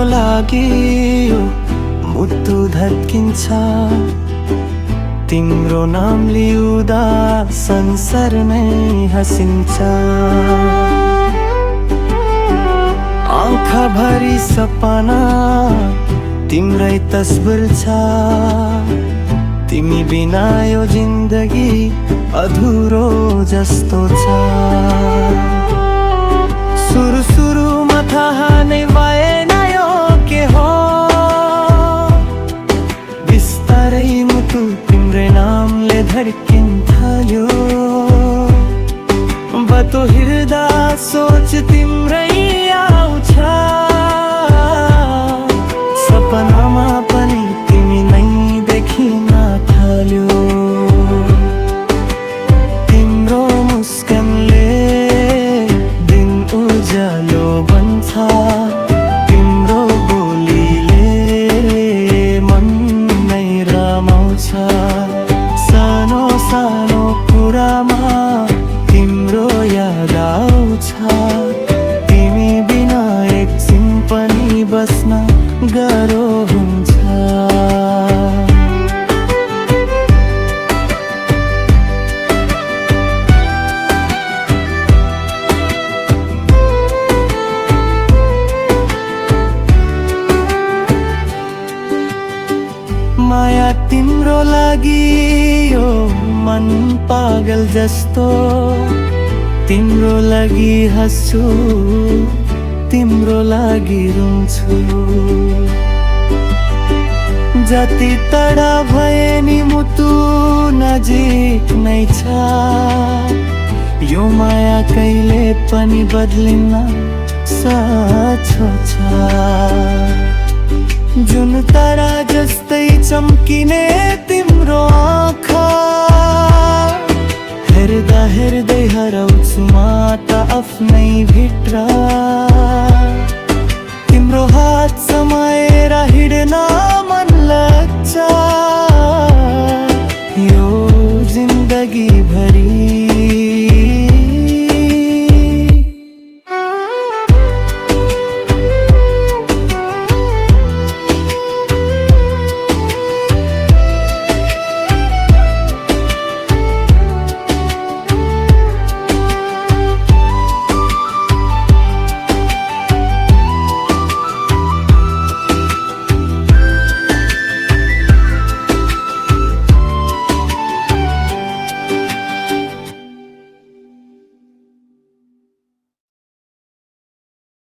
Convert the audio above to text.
लागि यो मुटु धड्किन्छ, तिम्रो नाम लिउँदा संसार नै हसिन्छ। आँखाभरि सपना तिम्रै तस्बिर छ, तिमी बिना यो जिन्दगी अधुरो जस्तो छ। सुरुमा थाहा नै भएन यो के हो, बिस्तारै मुटु तिम्रै नामले धड्किन थाल्यो। बाटो हिँड्दा सोच तिम्रै आउँछ, सपनामा पनि तिमी नै देखिन थाल्यो। तिम्रो मुस्कानले दिन उज्यालो बन्छ, तिम्रो बोलीले मन नै रमाउँछ। सानो सानो कुरामा तिम्रो याद आउँछ, तिमी बिना एकछिन पनि बस्न गाह्रो हुन्छ। माया तिम्रो लागि यो मन पागल जस्तो, तिम्रो लागि हस्छु, तिम्रो लागि रुन्छु। जति टाढा भए नि मुटु नजिक नै छ, यो माया कहिले पनि बदलिन सक्छ। जुन तारा जस्तै चम्किने तिम्रो आँखा, हेर्दा हेर्दै हराउँछु म त आफ्नै भित्र। तिम्रो हात समाएर हिँड्न